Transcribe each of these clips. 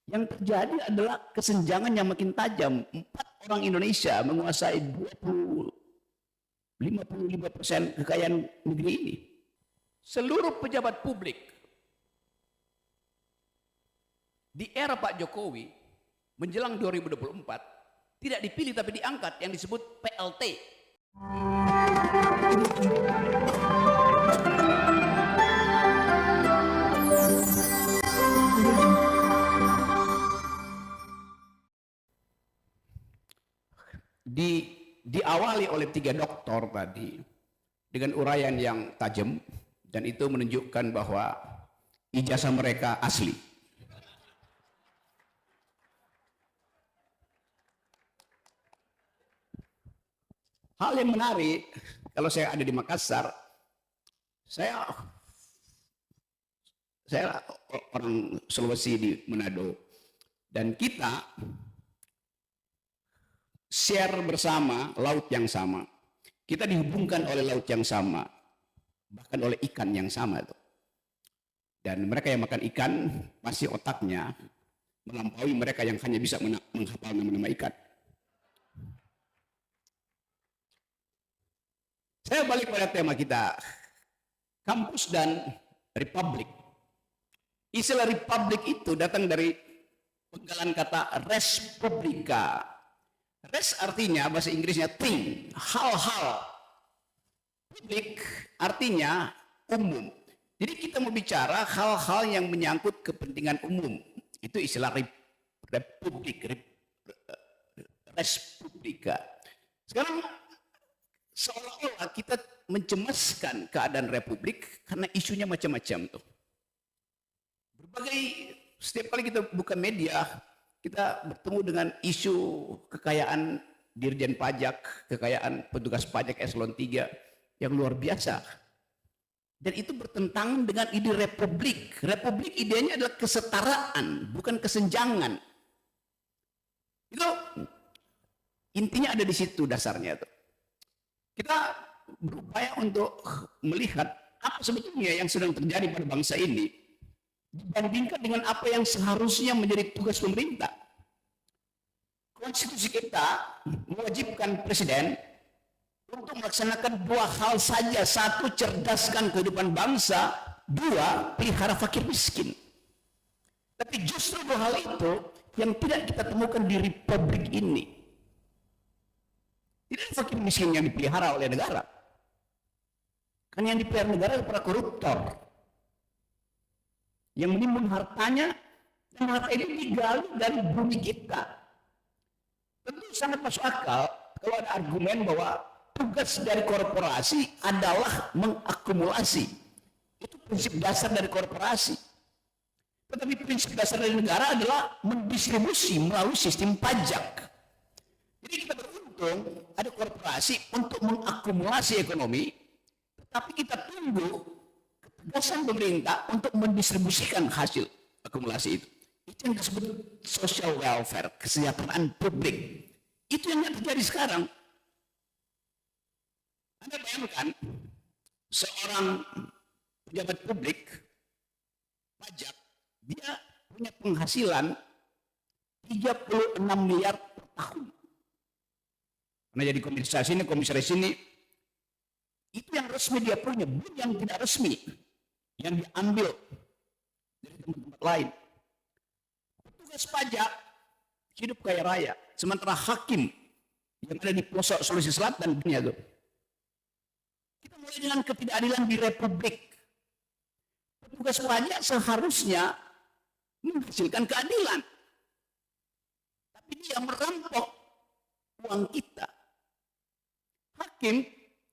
Yang terjadi adalah kesenjangan yang makin tajam. 4 orang Indonesia menguasai 55% kekayaan negeri ini. Seluruh pejabat publik di era Pak Jokowi menjelang 2024 tidak dipilih tapi diangkat, yang disebut PLT. Diawali oleh 3 doktor tadi dengan uraian yang tajam, dan itu menunjukkan bahwa ijazah mereka asli. Hal yang menarik, kalau saya ada di Makassar, saya orang Sulawesi di Manado, dan kita share bersama laut yang sama. Kita dihubungkan oleh laut yang sama, bahkan oleh ikan yang sama tuh. Dan mereka yang makan ikan pasti otaknya melampaui mereka yang hanya bisa menghafal nama-nama ikan. Saya balik pada tema kita, kampus dan republik. Istilah republik itu datang dari penggalan kata res publica. Res artinya bahasa Inggrisnya thing, hal-hal. Publik artinya umum. Jadi kita mau bicara hal-hal yang menyangkut kepentingan umum. Itu istilah republik, res publica. Sekarang seolah-olah kita mencemaskan keadaan republik karena isunya macam-macam tuh. Setiap kali kita buka media, kita bertemu dengan isu kekayaan Dirjen Pajak, kekayaan petugas pajak eselon 3 yang luar biasa. Dan itu bertentangan dengan ide republik. Republik idenya adalah kesetaraan, bukan kesenjangan. Itu intinya ada di situ dasarnya tuh. Kita berupaya untuk melihat apa sebetulnya yang sedang terjadi pada bangsa ini dibandingkan dengan apa yang seharusnya menjadi tugas pemerintah. Konstitusi kita mewajibkan presiden untuk melaksanakan 2 hal saja. 1, cerdaskan kehidupan bangsa. 2, pelihara fakir miskin. Tapi justru 2 hal itu yang tidak kita temukan di republik ini. Tidak fakir miskin yang dipelihara oleh negara. Kan yang dipelihara negara adalah para koruptor yang menimbun hartanya, dan harta ini digali dari bumi kita. Tentu sangat masuk akal kalau ada argumen bahwa tugas dari korporasi adalah mengakumulasi. Itu prinsip dasar dari korporasi. Tetapi prinsip dasar dari negara adalah mendistribusi melalui sistem pajak. Jadi kita beruntung ada korporasi untuk mengakumulasi ekonomi, tetapi kita tunggu ketegasan pemerintah untuk mendistribusikan hasil akumulasi itu. Itu yang disebut social welfare, kesejahteraan publik. Itu yang terjadi sekarang. Anda bayangkan seorang pejabat publik pajak, dia punya penghasilan 36 miliar per tahun. Karena jadi komisaris ini, itu yang resmi dia punya, bukan yang tidak resmi, yang diambil dari tempat-tempat lain. Petugas pajak hidup kaya raya, sementara hakim yang ada di pelosok Sulawesi Selatan dunia itu. Kita mulai dengan ketidakadilan di republik. Petugas pajak seharusnya menghasilkan keadilan, tapi dia merampok uang kita. Hakim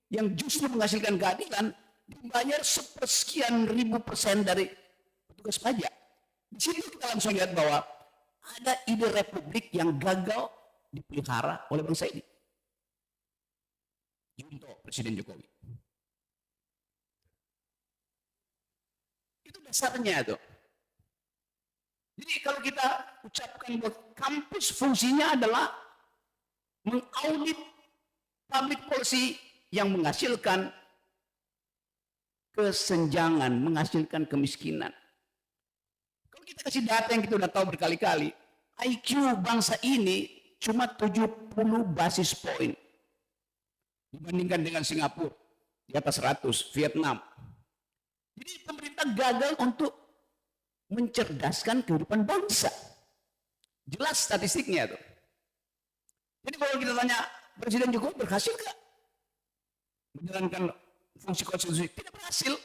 yang justru menghasilkan keadilan dibayar sepersekian ribu% dari petugas pajak. Di situ kita langsung lihat bahwa ada ide republik yang gagal dipelihara oleh bangsa ini. Junto Presiden Jokowi. Itu dasarnya tuh. Jadi kalau kita ucapkan bahwa kampus fungsinya adalah mengaudit public policy yang menghasilkan kesenjangan, menghasilkan kemiskinan. Kalau kita kasih data yang kita udah tahu berkali-kali, IQ bangsa ini cuma 70 basis poin dibandingkan dengan Singapura di atas 100, Vietnam. Jadi pemerintah gagal untuk mencerdaskan kehidupan bangsa. Jelas statistiknya tuh. Jadi kalau kita tanya Presiden Jokowi berhasil nggak menjalankan fungsi konstitusi? Tidak berhasil.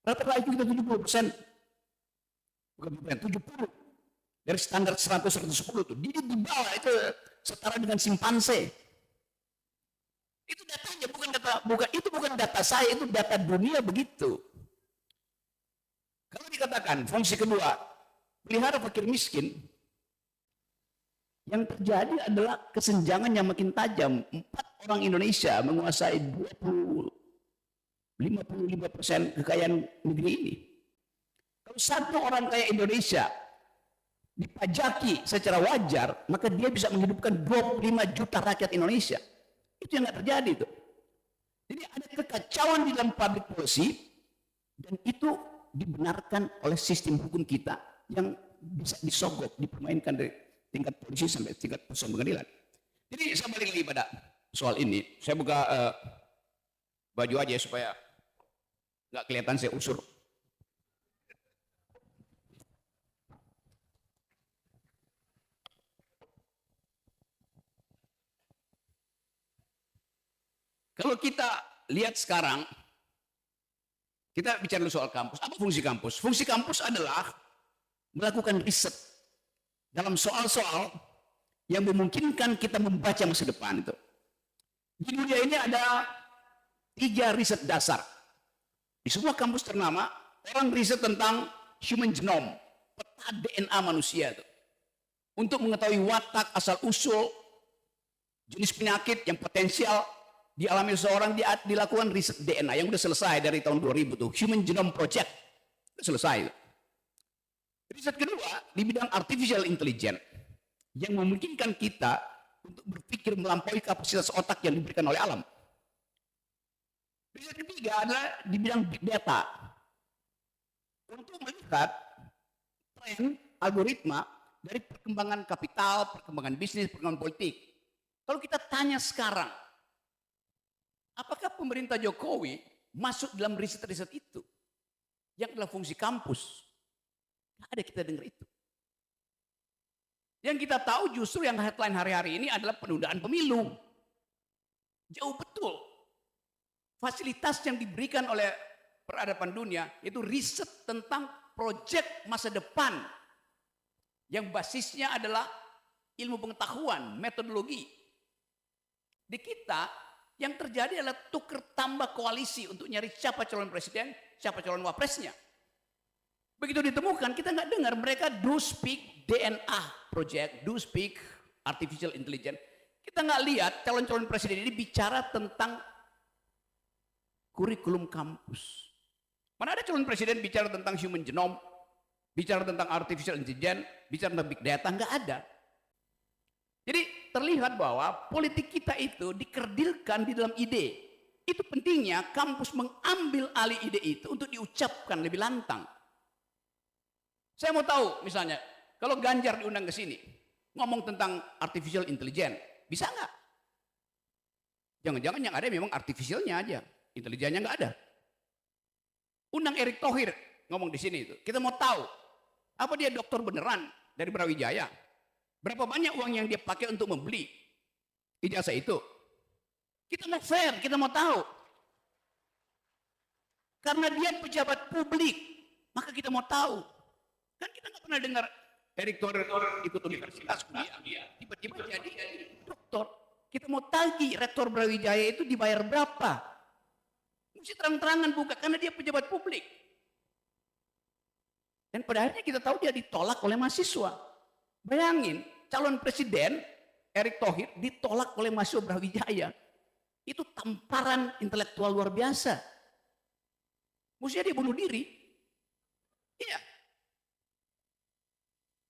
Rata-rata IQ kita 70%. Bukan 70. Dari standar 100-110 tuh. Dia di bawah itu setara dengan simpanse. Itu datanya, itu bukan data saya, itu data dunia begitu. Kalau dikatakan fungsi kedua, pelihara fakir miskin, yang terjadi adalah kesenjangan yang makin tajam. 4 orang Indonesia menguasai 55% kekayaan negeri ini. Kalau 1 orang kaya Indonesia dipajaki secara wajar, maka dia bisa menghidupkan 25 juta rakyat Indonesia. Itu yang nggak terjadi itu. Jadi ada kekacauan di dalam public policy, dan itu dibenarkan oleh sistem hukum kita yang bisa disogok, dipermainkan dari tingkat polisi sampai tingkat putusan pengadilan. Jadi saya balik lagi pada soal ini. Saya buka baju aja supaya nggak kelihatan saya usur. Kalau kita lihat sekarang, kita bicara dulu soal kampus. Apa fungsi kampus? Fungsi kampus adalah melakukan riset dalam soal-soal yang memungkinkan kita membaca masa depan itu. Di dunia ini ada 3 riset dasar. Di sebuah kampus ternama, orang riset tentang human genome, peta DNA manusia itu. Untuk mengetahui watak, asal-usul, jenis penyakit yang potensial dialami seseorang, dilakukan riset DNA yang sudah selesai dari tahun 2000 tuh, Human Genome Project. Sudah selesai. Riset kedua di bidang artificial intelligence yang memungkinkan kita untuk berpikir melampaui kapasitas otak yang diberikan oleh alam. Riset ketiga adalah di bidang big data untuk melihat tren algoritma dari perkembangan kapital, perkembangan bisnis, perkembangan politik. Kalau kita tanya sekarang, apakah pemerintah Jokowi masuk dalam riset-riset itu? Yang adalah fungsi kampus. Tidak ada kita dengar itu. Yang kita tahu justru yang headline hari-hari ini adalah penundaan pemilu. Jauh betul. Fasilitas yang diberikan oleh peradaban dunia itu riset tentang proyek masa depan. Yang basisnya adalah ilmu pengetahuan, metodologi. Di kita, yang terjadi adalah tukar tambah koalisi untuk nyari siapa calon presiden, siapa calon wapresnya. Begitu ditemukan, kita nggak dengar mereka do speak DNA project, do speak artificial intelligence. Kita nggak lihat calon-calon presiden ini bicara tentang kurikulum kampus. Mana ada calon presiden bicara tentang human genome, bicara tentang artificial intelligence, bicara tentang big data, nggak ada. Jadi terlihat bahwa politik kita itu dikerdilkan di dalam ide. Itu pentingnya kampus mengambil alih ide itu untuk diucapkan lebih lantang. Saya mau tahu misalnya, kalau Ganjar diundang ke sini, ngomong tentang artificial intelligence, bisa nggak? Jangan-jangan yang ada memang artificialnya aja, intelijennya nggak ada. Undang Erick Thohir ngomong di sini itu, kita mau tahu, apa dia dokter beneran dari Brawijaya? Berapa banyak uang yang dia pakai untuk membeli ijazah itu? Kita nggak fair, kita mau tahu. Karena dia pejabat publik, maka kita mau tahu. Kan kita nggak pernah dengar Erick Thohir ikut universitas kuliah, tiba-tiba jadi dokter. Kita mau tagih rektor Brawijaya itu dibayar berapa? Mesti terang-terangan buka, karena dia pejabat publik. Dan pada akhirnya kita tahu dia ditolak oleh mahasiswa. Bayangin, calon presiden Erick Thohir ditolak oleh mahasiswa Brawijaya. Itu tamparan intelektual luar biasa. Mestinya dia bunuh diri. Iya.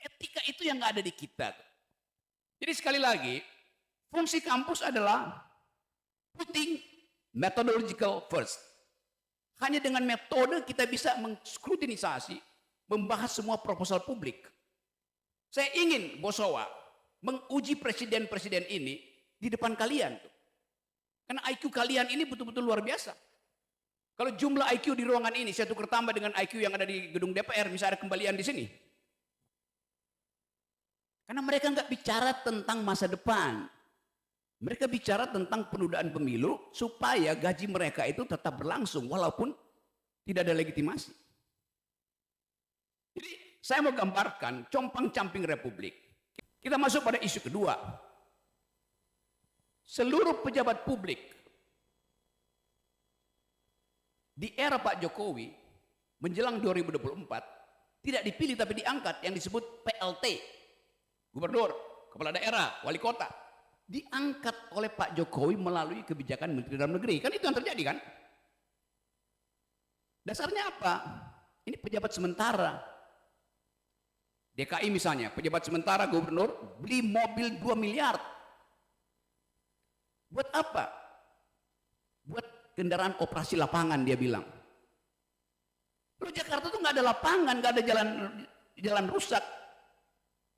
Etika itu yang nggak ada di kita. Jadi sekali lagi, fungsi kampus adalah putting methodological first. Hanya dengan metode kita bisa mengskrutinasi, membahas semua proposal publik. Saya ingin Bosowa menguji presiden-presiden ini di depan kalian. Karena IQ kalian ini betul-betul luar biasa. Kalau jumlah IQ di ruangan ini saya tukar tambah dengan IQ yang ada di gedung DPR, misalnya ada kembalian di sini. Karena mereka nggak bicara tentang masa depan. Mereka bicara tentang penundaan pemilu supaya gaji mereka itu tetap berlangsung walaupun tidak ada legitimasi. Jadi saya mau gambarkan compang-camping Republik. Kita masuk pada isu kedua. Seluruh pejabat publik di era Pak Jokowi menjelang 2024 tidak dipilih tapi diangkat, yang disebut PLT. Gubernur, kepala daerah, wali kota. Diangkat oleh Pak Jokowi melalui kebijakan Menteri Dalam Negeri. Kan itu yang terjadi kan? Dasarnya apa? Ini pejabat sementara. DKI misalnya, pejabat sementara gubernur beli mobil 2 miliar. Buat apa? Buat kendaraan operasi lapangan, dia bilang. Lalu Jakarta tuh nggak ada lapangan, nggak ada jalan rusak.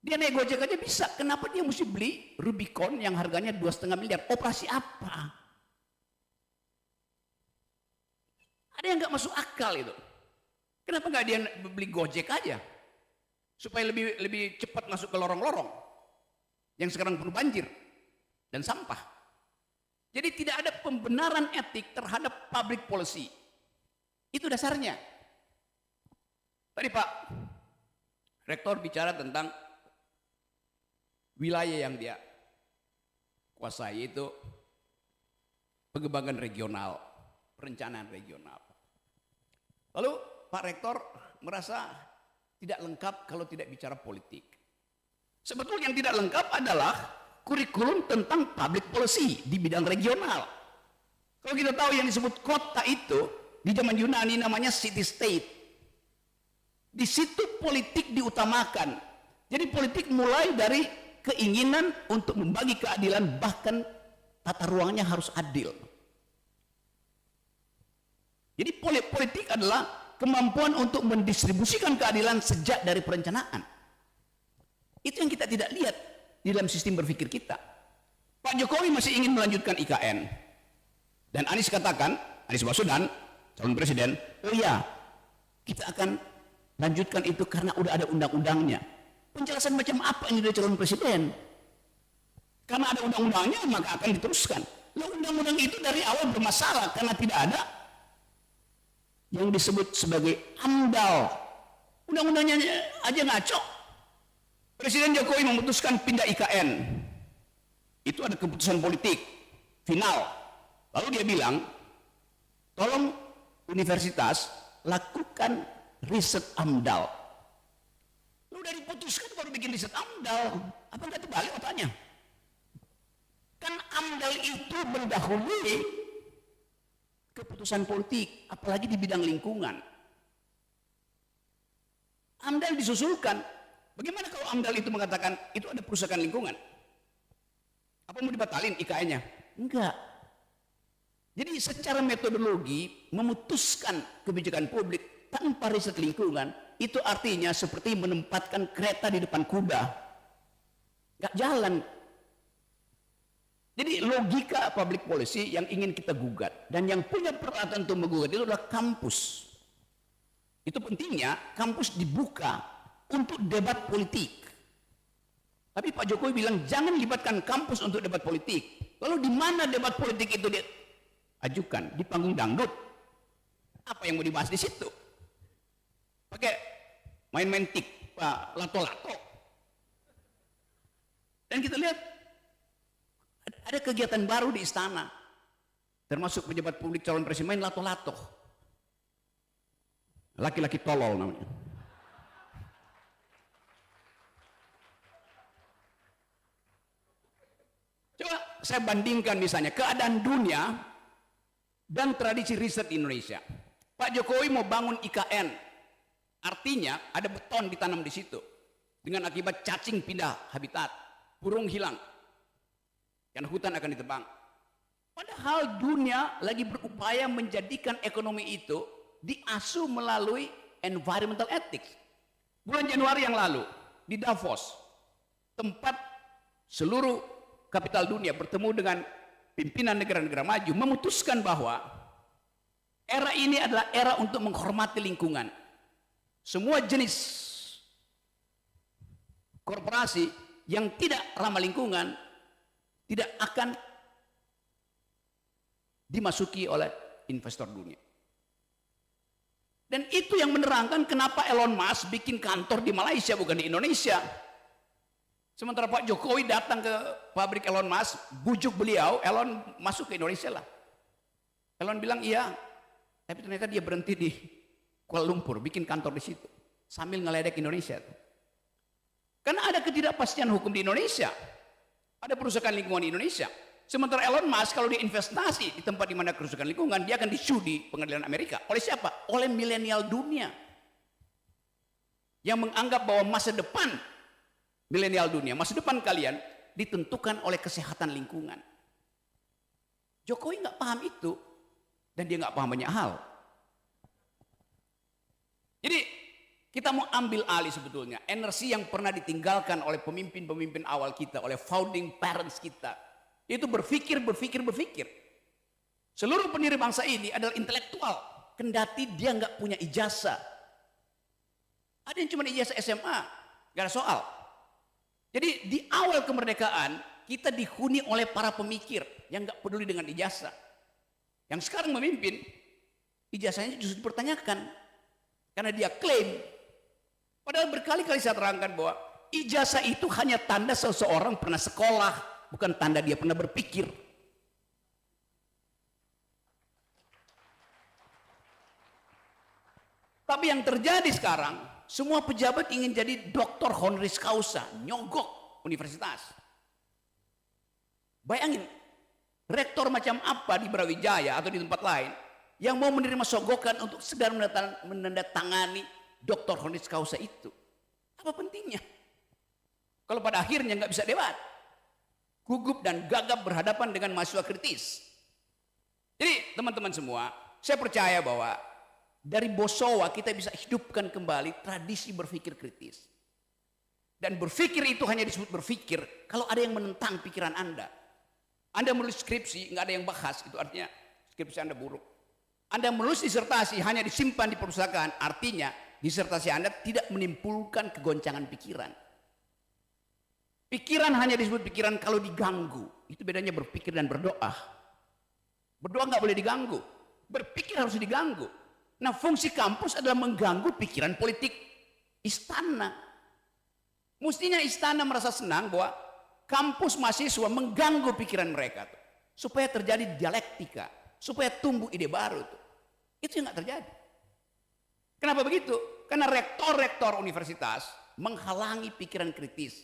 Dia naik Gojek aja bisa. Kenapa dia mesti beli Rubicon yang harganya 2,5 miliar? Operasi apa? Ada yang nggak masuk akal itu. Kenapa nggak dia beli Gojek aja? Supaya lebih cepat masuk ke lorong-lorong yang sekarang penuh banjir dan sampah. Jadi tidak ada pembenaran etik terhadap public policy. Itu dasarnya. Tadi Pak Rektor bicara tentang wilayah yang dia kuasai, itu pengembangan regional, perencanaan regional. Lalu Pak Rektor merasa tidak lengkap kalau tidak bicara politik. Sebetulnya yang tidak lengkap adalah kurikulum tentang public policy di bidang regional. Kalau kita tahu yang disebut kota itu di zaman Yunani namanya city state. Di situ politik diutamakan. Jadi politik mulai dari keinginan untuk membagi keadilan, bahkan tata ruangnya harus adil. Jadi politik adalah kemampuan untuk mendistribusikan keadilan sejak dari perencanaan. Itu yang kita tidak lihat di dalam sistem berpikir kita. Pak Jokowi masih ingin melanjutkan IKN. Dan Anies katakan, Anies Baswedan, calon presiden, oh ya, kita akan lanjutkan itu karena udah ada undang-undangnya. Penjelasan macam apa ini dari calon presiden? Karena ada undang-undangnya maka akan diteruskan. Lalu undang-undang itu dari awal bermasalah karena tidak ada yang disebut sebagai AMDAL. Undang-undangnya aja ngaco. Presiden Jokowi memutuskan pindah IKN. Itu ada keputusan politik final. Lalu dia bilang, tolong universitas lakukan riset AMDAL. Lu udah diputuskan baru bikin riset AMDAL. Apa enggak terbalik otaknya? Kan AMDAL itu mendahului keputusan politik, apalagi di bidang lingkungan. AMDAL disusulkan. Bagaimana kalau AMDAL itu mengatakan itu ada perusahaan lingkungan? Apa mau dibatalin IKN-nya? Enggak. Jadi secara metodologi memutuskan kebijakan publik tanpa riset lingkungan itu artinya seperti menempatkan kereta di depan kuda. Enggak jalan. Jadi logika public policy yang ingin kita gugat dan yang punya peralatan untuk menggugat itu adalah kampus. Itu pentingnya kampus dibuka untuk debat politik. Tapi Pak Jokowi bilang jangan libatkan kampus untuk debat politik. Lalu di mana debat politik itu diajukan? Di panggung dangdut. Apa yang mau dibahas di situ? Pakai main-main tik, Pak, lato-lato. Dan kita lihat ada kegiatan baru di istana, termasuk pejabat publik calon presiden main lato-lato. Laki-laki tolol namanya. Coba saya bandingkan misalnya keadaan dunia dan tradisi riset di Indonesia. Pak Jokowi mau bangun IKN, artinya ada beton ditanam di situ. Dengan akibat cacing pindah habitat, burung hilang, karena hutan akan ditebang. Padahal dunia lagi berupaya menjadikan ekonomi itu diasuh melalui environmental ethics. Bulan Januari yang lalu di Davos, tempat seluruh kapital dunia bertemu dengan pimpinan negara-negara maju, memutuskan bahwa era ini adalah era untuk menghormati lingkungan. Semua jenis korporasi yang tidak ramah lingkungan tidak akan dimasuki oleh investor dunia. Dan itu yang menerangkan kenapa Elon Musk bikin kantor di Malaysia bukan di Indonesia. Sementara Pak Jokowi datang ke pabrik Elon Musk, bujuk beliau, Elon masuk ke Indonesia lah. Elon bilang iya, tapi ternyata dia berhenti di Kuala Lumpur, bikin kantor di situ, sambil ngeledek Indonesia. Karena ada ketidakpastian hukum di Indonesia, ada perusahaan lingkungan di Indonesia. Sementara Elon Musk kalau diinvestasi di tempat di mana kerusakan lingkungan, dia akan disu di pengadilan Amerika. Oleh siapa? Oleh milenial dunia. Yang menganggap bahwa masa depan milenial dunia, masa depan kalian ditentukan oleh kesehatan lingkungan. Jokowi nggak paham itu, dan dia nggak paham banyak hal. Jadi kita mau ambil alih sebetulnya energi yang pernah ditinggalkan oleh pemimpin-pemimpin awal kita, oleh founding parents kita. Itu berpikir. Seluruh pendiri bangsa ini adalah intelektual, kendati dia nggak punya ijazah. Ada yang cuma ijazah SMA, nggak ada soal. Jadi di awal kemerdekaan kita dihuni oleh para pemikir yang nggak peduli dengan ijazah. Yang sekarang memimpin, ijazahnya justru dipertanyakan karena dia klaim. Padahal berkali-kali saya terangkan bahwa ijazah itu hanya tanda seseorang pernah sekolah, bukan tanda dia pernah berpikir. Tapi yang terjadi sekarang, semua pejabat ingin jadi doktor honoris causa, nyogok universitas. Bayangin, rektor macam apa di Brawijaya atau di tempat lain yang mau menerima sogokan untuk sekedar menandatangani doktor honoris causa itu. Apa pentingnya? Kalau pada akhirnya nggak bisa debat, gugup dan gagap berhadapan dengan mahasiswa kritis. Jadi teman-teman semua, saya percaya bahwa dari Bosowa kita bisa hidupkan kembali tradisi berpikir kritis. Dan berpikir itu hanya disebut berpikir kalau ada yang menentang pikiran Anda. Anda menulis skripsi, nggak ada yang bahas, itu artinya skripsi Anda buruk. Anda menulis disertasi hanya disimpan di perpustakaan, artinya disertasi Anda tidak menimbulkan kegoncangan pikiran. Pikiran hanya disebut pikiran kalau diganggu. Itu bedanya berpikir dan berdoa. Berdoa nggak boleh diganggu. Berpikir harus diganggu. Nah, fungsi kampus adalah mengganggu pikiran politik istana. Mestinya istana merasa senang bahwa kampus mahasiswa mengganggu pikiran mereka tuh, supaya terjadi dialektika, supaya tumbuh ide baru tuh. Itu yang nggak terjadi. Kenapa begitu? Karena rektor-rektor universitas menghalangi pikiran kritis.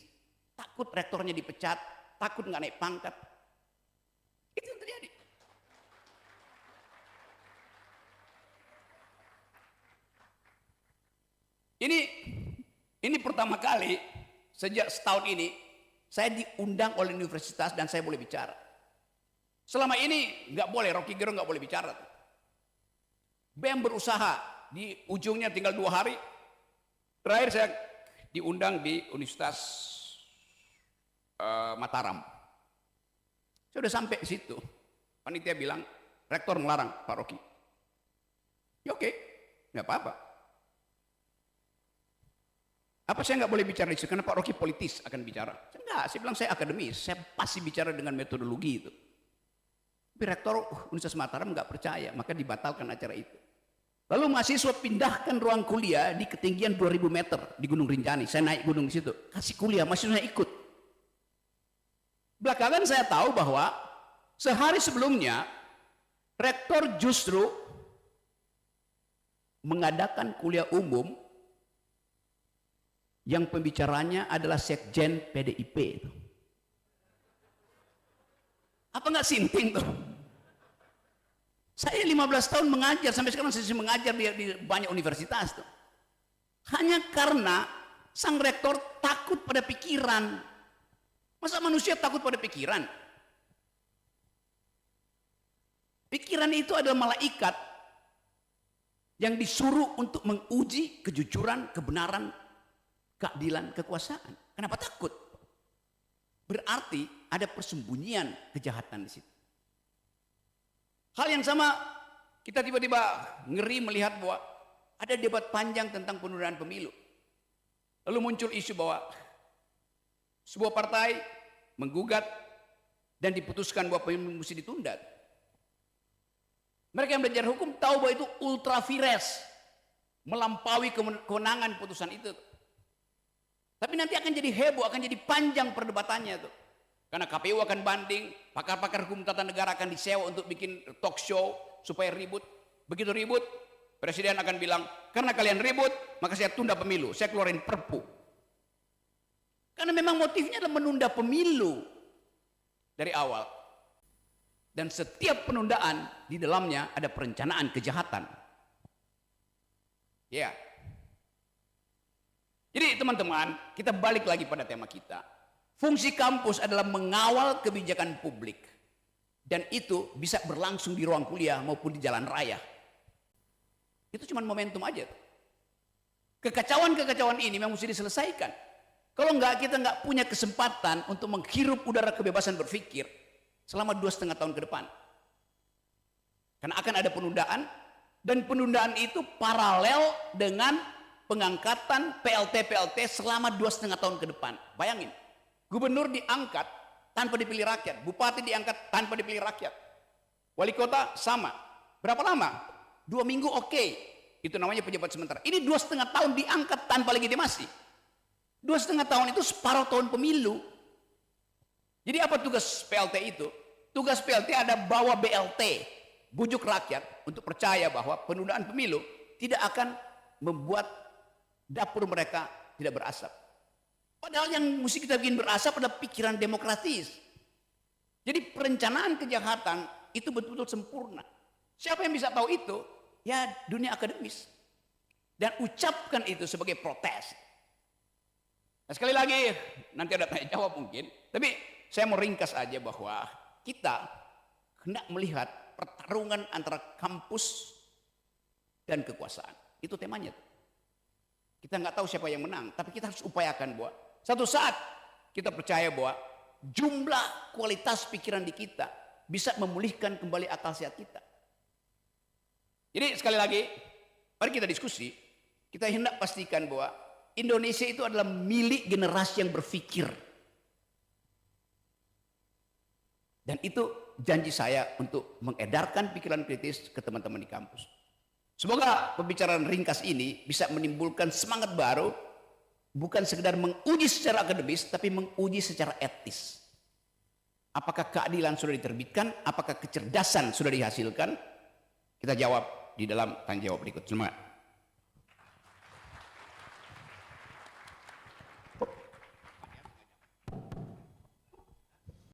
Takut rektornya dipecat, takut nggak naik pangkat. Itu yang terjadi. Ini pertama kali sejak setahun ini saya diundang oleh universitas dan saya boleh bicara. Selama ini nggak boleh, Rocky Gerung nggak boleh bicara. BEM berusaha, di ujungnya tinggal 2 hari. Terakhir saya diundang di Universitas Mataram. Saya udah sampai ke situ. Panitia bilang, rektor melarang Pak Rocky. Ya oke, nggak apa-apa. Apa saya nggak boleh bicara di situ? Karena Pak Rocky politis akan bicara. Enggak, saya bilang saya akademis. Saya pasti bicara dengan metodologi itu. Tapi rektor Universitas Mataram nggak percaya, maka dibatalkan acara itu. Lalu mahasiswa pindahkan ruang kuliah di ketinggian 2000 meter di Gunung Rinjani. Saya naik gunung di situ, kasih kuliah, mahasiswanya ikut. Belakangan saya tahu bahwa sehari sebelumnya rektor justru mengadakan kuliah umum yang pembicaranya adalah sekjen PDIP. Apa nggak sinting tuh? Saya 15 tahun mengajar, sampai sekarang saya mengajar di banyak universitas tuh. Hanya karena sang rektor takut pada pikiran. Masa manusia takut pada pikiran? Pikiran itu adalah malaikat yang disuruh untuk menguji kejujuran, kebenaran keadilan kekuasaan. Kenapa takut? Berarti ada persembunyian kejahatan di situ. Hal yang sama, kita tiba-tiba ngeri melihat bahwa ada debat panjang tentang penundaan pemilu. Lalu muncul isu bahwa sebuah partai menggugat dan diputuskan bahwa pemilu mesti ditunda. Mereka yang belajar hukum tahu bahwa itu ultra vires, melampaui kewenangan putusan itu. Tapi nanti akan jadi heboh, akan jadi panjang perdebatannya tuh. Karena KPU akan banding, pakar-pakar hukum tata negara akan disewa untuk bikin talk show supaya ribut. Begitu ribut, presiden akan bilang, karena kalian ribut, maka saya tunda pemilu, saya keluarin perpu. Karena memang motifnya adalah menunda pemilu dari awal. Dan setiap penundaan di dalamnya ada perencanaan kejahatan. Ya. Jadi teman-teman, kita balik lagi pada tema kita. Fungsi kampus adalah mengawal kebijakan publik. Dan itu bisa berlangsung di ruang kuliah maupun di jalan raya. Itu cuma momentum aja. Kekacauan-kekacauan ini memang mesti diselesaikan. Kalau enggak, kita enggak punya kesempatan untuk menghirup udara kebebasan berpikir selama 2,5 tahun ke depan. Karena akan ada penundaan, dan penundaan itu paralel dengan pengangkatan PLT-PLT selama 2,5 tahun ke depan. Bayangin, gubernur diangkat tanpa dipilih rakyat, bupati diangkat tanpa dipilih rakyat, wali kota sama. Berapa lama? 2 minggu oke. Itu namanya pejabat sementara. Ini 2,5 tahun diangkat tanpa legitimasi. 2,5 tahun itu separuh tahun pemilu. Jadi apa tugas PLT itu? Tugas PLT ada bawa BLT, bujuk rakyat untuk percaya bahwa penundaan pemilu tidak akan membuat dapur mereka tidak berasap. Padahal yang mesti kita bikin berasap adalah pikiran demokratis. Jadi perencanaan kejahatan itu betul-betul sempurna. Siapa yang bisa tahu itu? Ya dunia akademis. Dan ucapkan itu sebagai protes. Nah, sekali lagi, nanti ada tanya jawab mungkin. Tapi saya mau ringkas aja bahwa kita hendak melihat pertarungan antara kampus dan kekuasaan. Itu temanya. Kita nggak tahu siapa yang menang, tapi kita harus upayakan bahwa satu saat kita percaya bahwa jumlah kualitas pikiran di kita bisa memulihkan kembali akal sehat kita. Jadi sekali lagi, mari kita diskusi. Kita hendak pastikan bahwa Indonesia itu adalah milik generasi yang berpikir. Dan itu janji saya untuk mengedarkan pikiran kritis ke teman-teman di kampus. Semoga pembicaraan ringkas ini bisa menimbulkan semangat baru, bukan sekedar menguji secara akademis, tapi menguji secara etis. Apakah keadilan sudah diterbitkan? Apakah kecerdasan sudah dihasilkan? Kita jawab di dalam tanya jawab berikut. Semangat.